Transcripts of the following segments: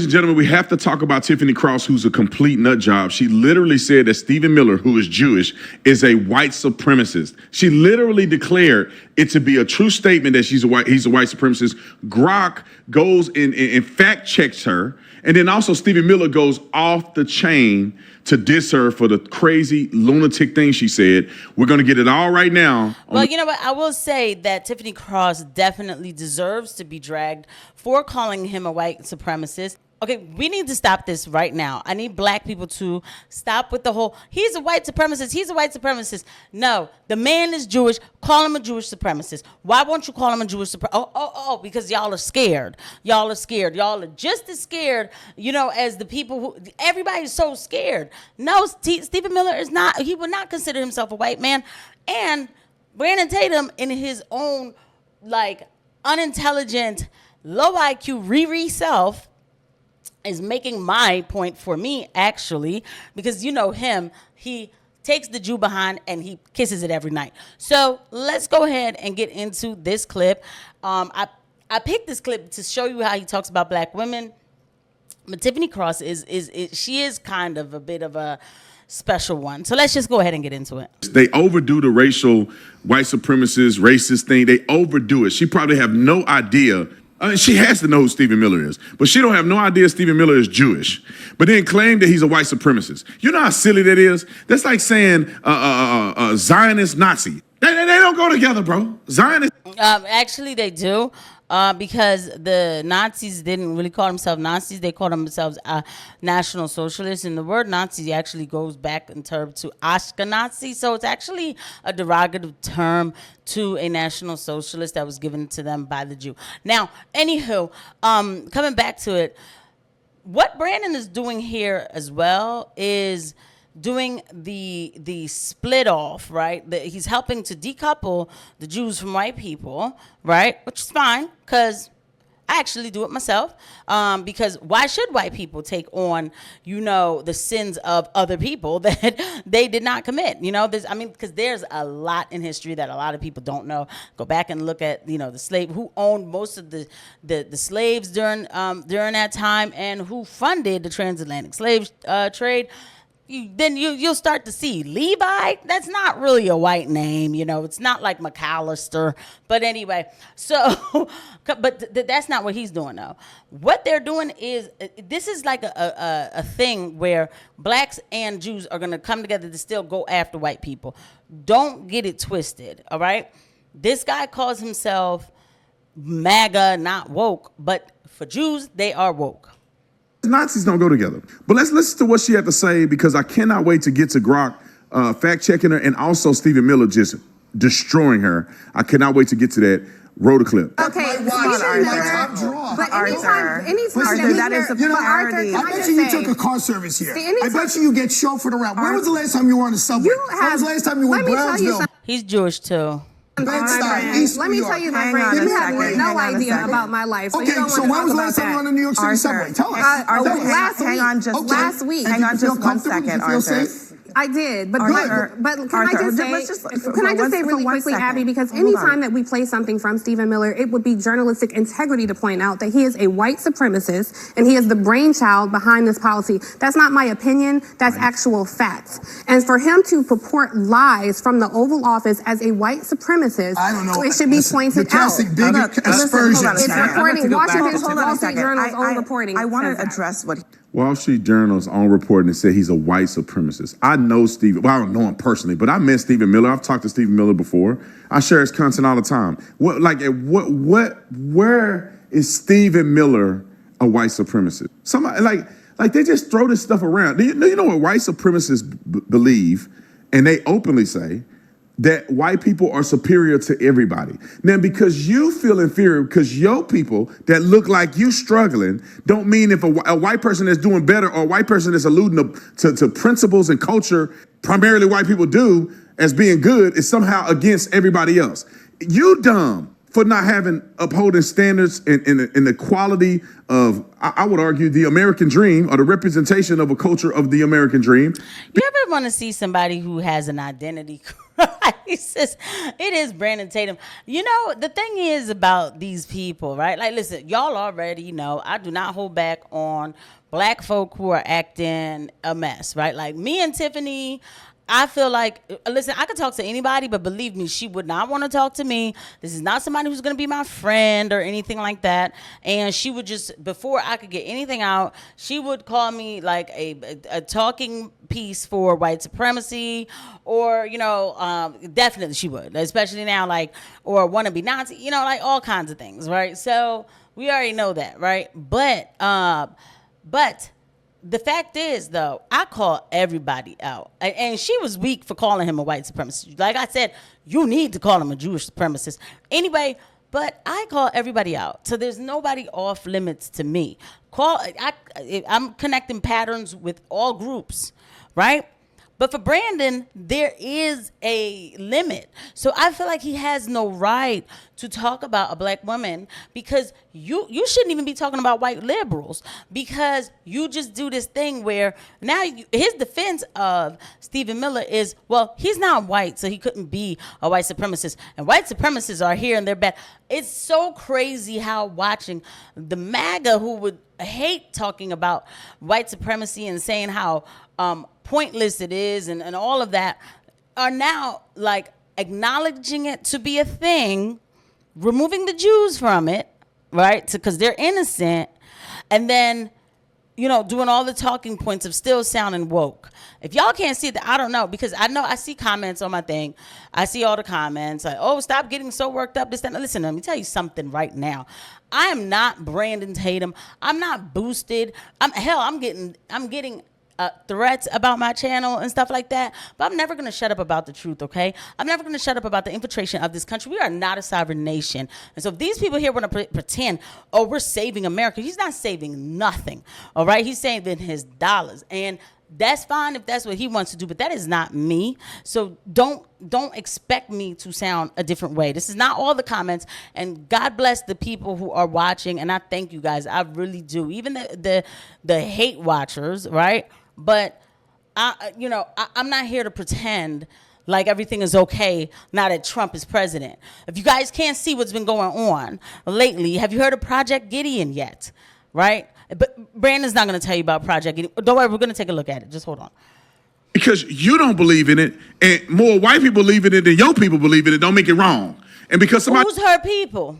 and gentlemen, we have to talk about Tiffany Cross, who's a complete nut job. She literally said that Stephen Miller, who is Jewish, is a white supremacist. She literally declared it to be a true statement that he's a white supremacist. Grok goes and fact checks her. And then also Stephen Miller goes off the chain to diss her for the crazy lunatic thing she said. We're going to get it all right now. Well, you know what? I will say that Tiffany Cross definitely deserves to be dragged for calling him a white supremacist. Okay, we need to stop this right now. I need black people to stop with the whole, he's a white supremacist, he's a white supremacist. No, the man is Jewish. Call him a Jewish supremacist. Why won't you call him a Jewish supremacist? Oh, because y'all are scared. Y'all are scared. Y'all are just as scared, you know, as the people who, everybody's so scared. No, Stephen Miller is not, he would not consider himself a white man. And Brandon Tatum, in his own, like, unintelligent, low IQ Riri self, is making my point for me, actually, because you know him, he takes the Jew behind and he kisses it every night. So let's go ahead and get into this clip. I picked this clip to show you how he talks about black women, but Tiffany Cross she is kind of a bit of a special one. So let's just go ahead and get into it. They overdo the racial white supremacist, racist thing. They overdo it. She probably have no idea. She has to know who Stephen Miller is, but she don't have no idea Stephen Miller is Jewish, but then claim that he's a white supremacist. You know how silly that is? That's like saying Zionist Nazi. They don't go together, bro. Zionist. Actually, they do. Because the Nazis didn't really call themselves Nazis. They called themselves National Socialists. And the word Nazi actually goes back in terms to Ashkenazi. So it's actually a derogative term to a National Socialist that was given to them by the Jew. Now, anywho, coming back to it, what Brandon is doing here as well is doing the split off, right? He's helping to decouple the Jews from white people, right? Which is fine, because I actually do it myself. Because why should white people take on, you know, the sins of other people that they did not commit? You know, because there's a lot in history that a lot of people don't know. Go back and look at, you know, the slave, who owned most of the slaves during that time, and who funded the transatlantic slave trade. You'll start to see Levi. That's not really a white name, you know. It's not like McAllister. But anyway, so, but that's not what he's doing, though. What they're doing is, this is like a thing where blacks and Jews are going to come together to still go after white people. Don't get it twisted, all right? This guy calls himself MAGA, not woke, but for Jews, they are woke. Nazis don't go together. But let's listen to what she had to say, because I cannot wait to get to Grok fact-checking her, and also Stephen Miller just destroying her. I cannot wait to get to that. Roll the clip. Okay, Arthur. But anytime that is a priority. I bet you took a car service here. I bet you get chauffeured around. When was the last time you were on the subway? When was the last time you were in Brownsville? He's Jewish, too. Let me tell you, my friend, you have no idea about my life. Okay, so when was the last time you were on the New York City subway? Tell us. Last week. Hang on just 1 second, Arthur. I did, but can I just say really quickly, Abby, because anytime that we play something from Stephen Miller, it would be journalistic integrity to point out that he is a white supremacist and he is the brainchild behind this policy. That's not my opinion, that's actual facts. And for him to purport lies from the Oval Office as a white supremacist, I don't know. It should be pointed out. Casting big aspersions. It's reporting, Washington Wall Street Journal's own reporting. I want to address what... Wall Street Journal's own reporting and said he's a white supremacist. I know Stephen, well, I don't know him personally, but I met Stephen Miller. I've talked to Stephen Miller before. I share his content all the time. Where is Stephen Miller a white supremacist? Somebody, like they just throw this stuff around. Do you know what white supremacists believe? And they openly say that white people are superior to everybody. Now, because you feel inferior, because your people that look like you struggling, don't mean if a white person that's doing better, or a white person that's alluding to principles and culture primarily white people do as being good, is somehow against everybody else. You dumb for not upholding standards and the quality of, I would argue, the American dream, or the representation of a culture of the American dream. You ever want to see somebody who has an identity crisis? He says, it is Brandon Tatum. You know, the thing is about these people, right? Like, listen, y'all already know I do not hold back on black folk who are acting a mess, right? Like me and Tiffany, I feel like, listen, I could talk to anybody, but believe me, she would not want to talk to me. This is not somebody who's going to be my friend or anything like that. And she would just, before I could get anything out, she would call me like a talking piece for white supremacy, or, you know, definitely she would, especially now, like, or wannabe Nazi, you know, like all kinds of things, right? So we already know that, right? But the fact is, though, I call everybody out. And she was weak for calling him a white supremacist. Like I said, you need to call him a Jewish supremacist. Anyway, but I call everybody out. So there's nobody off limits to me. I'm connecting patterns with all groups, right? But for Brandon, there is a limit. So I feel like he has no right to talk about a black woman, because you shouldn't even be talking about white liberals, because you just do this thing where now his defense of Stephen Miller is, well, he's not white, so he couldn't be a white supremacist. And white supremacists are here and they're bad. It's so crazy how watching the MAGA, who would hate talking about white supremacy and saying how pointless it is and all of that, are now like acknowledging it to be a thing, removing the Jews from it, right? Because they're innocent, and then, you know, doing all the talking points of still sounding woke. If y'all can't see that, I don't know, because I know I see comments on my thing. I see all the comments like, oh, stop getting so worked up, this, that. Listen, let me tell you something right now. I am not Brandon Tatum. I'm not boosted. I'm getting threats about my channel and stuff like that, but I'm never going to shut up about the truth, okay? I'm never going to shut up about the infiltration of this country. We are not a sovereign nation. And so if these people here want to pretend, oh, we're saving America, he's not saving nothing, all right? He's saving his dollars. And that's fine if that's what he wants to do, but that is not me. So don't expect me to sound a different way. This is not all the comments, and God bless the people who are watching, and I thank you guys. I really do. Even the hate watchers, right? But I'm not here to pretend like everything is okay now that Trump is president. If you guys can't see what's been going on lately, have you heard of Project Gideon yet? Right? But Brandon's not going to tell you about Project Gideon. Don't worry, we're going to take a look at it. Just hold on. Because you don't believe in it, and more white people believe in it than your people believe in it, don't make it wrong. And because somebody Who's her people?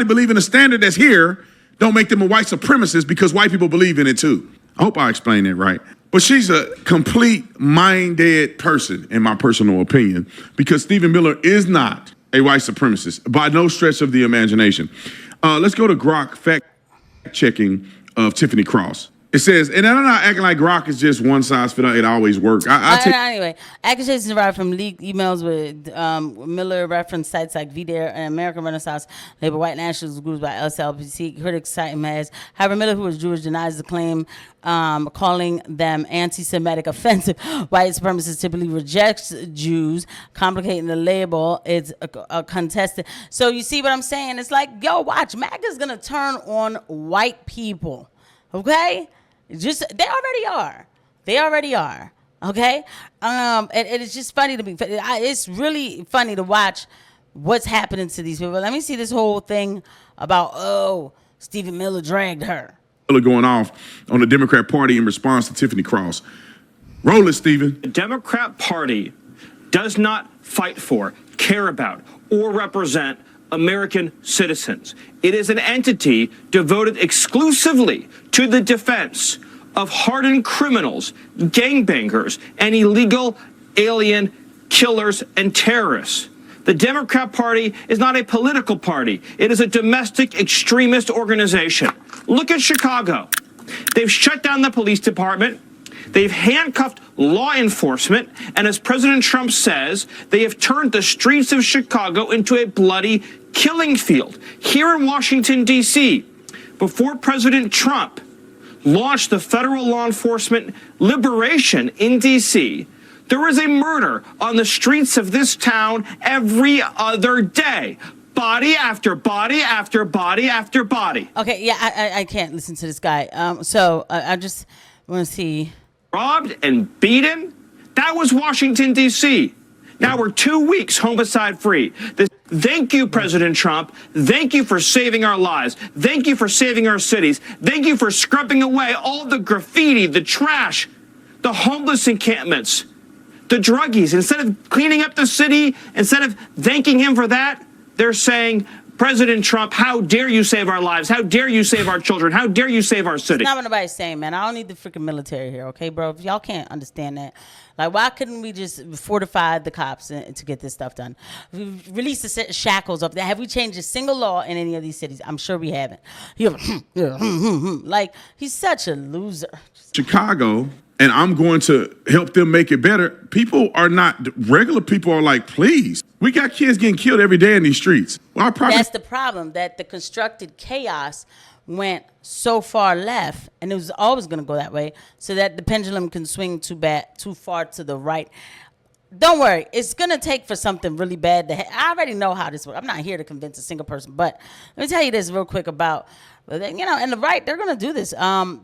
believe in a standard that's here, don't make them a white supremacist, because white people believe in it too. I hope I explained it right. But she's a complete mind-dead person, in my personal opinion, because Stephen Miller is not a white supremacist by no stretch of the imagination. Let's go to Grok fact-checking of Tiffany Cross. It says, and I'm not acting like Grok is just one size fit all. It always works. Anyway, accusations derived from leaked emails with Miller reference sites like VDare and American Renaissance label white nationalist groups by LCLPC. Critics cite him as, however, Miller, who is Jewish, denies the claim, calling them anti-Semitic, offensive. White supremacists typically rejects Jews, complicating the label. It's a contested. So you see what I'm saying? It's like, yo, watch, MAGA's going to turn on white people, okay? They already are. Okay. And it's just funny to me. It's really funny to watch what's happening to these people. Let me see this whole thing about, Stephen Miller dragged her. Going off on the Democrat Party in response to Tiffany Cross. Roll it, Stephen. The Democrat Party does not fight for, care about, or represent American citizens. It is an entity devoted exclusively to the defense of hardened criminals, gangbangers, and illegal alien killers and terrorists. The Democrat Party is not a political party. It is a domestic extremist organization. Look at Chicago. They've shut down the police department. They've handcuffed law enforcement, and as President Trump says, they have turned the streets of Chicago into a bloody killing field. Here in Washington, D.C., before President Trump launched the federal law enforcement liberation in D.C., there was a murder on the streets of this town every other day. Body after body after body after body. Okay, yeah, I can't listen to this guy. So I just want to see. Robbed and beaten? That was Washington, D.C. Now we're 2 weeks homicide free. Thank you, President Trump. Thank you for saving our lives. Thank you for saving our cities. Thank you for scrubbing away all the graffiti, the trash, the homeless encampments, the druggies. Instead of cleaning up the city, instead of thanking him for that, they're saying, President Trump, how dare you save our lives? How dare you save our children? How dare you save our city? It's not what nobody's saying, man. I don't need the freaking military here, okay, bro? If y'all can't understand that, like, why couldn't we just fortify the cops to get this stuff done? We release the shackles up there. Have we changed a single law in any of these cities? I'm sure we haven't. Like, he's such a loser. Chicago, and I'm going to help them make it better. People are not, regular people are like, please. We got kids getting killed every day in these streets. Well, that's the problem, that the constructed chaos went so far left, and it was always going to go that way, so that the pendulum can swing too far to the right. Don't worry, it's going to take for something really bad to I already know how this works. I'm not here to convince a single person, but let me tell you this real quick about, and the right, they're going to do this.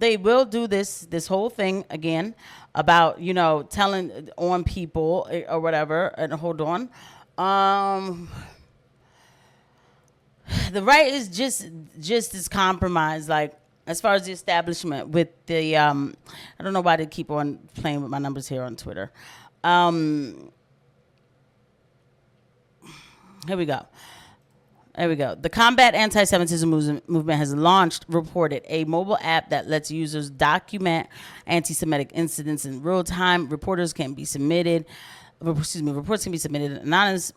They will do this whole thing again about, telling on people or whatever, and hold on. The right is just as compromised, like, as far as the establishment with the, I don't know why they keep on playing with my numbers here on Twitter. Here we go. The Combat Anti-Semitism movement has reported a mobile app that lets users document anti-Semitic incidents in real time. Reports can be submitted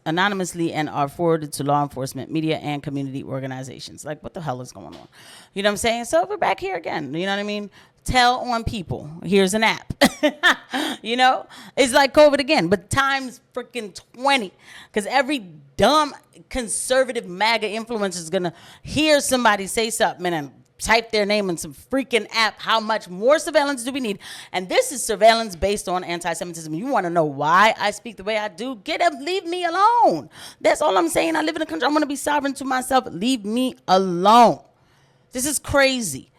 anonymously and are forwarded to law enforcement, media, and community organizations. Like, what the hell is going on? You know what I'm saying? So we're back here again. You know what I mean? Tell on people. Here's an app. It's like COVID again, but times freaking 20. Because every dumb conservative MAGA influencer is going to hear somebody say something and type their name in some freaking app. How much more surveillance do we need? And this is surveillance based on anti-Semitism. You want to know why I speak the way I do? Leave me alone. That's all I'm saying. I live in a country. I'm going to be sovereign to myself. Leave me alone. This is crazy.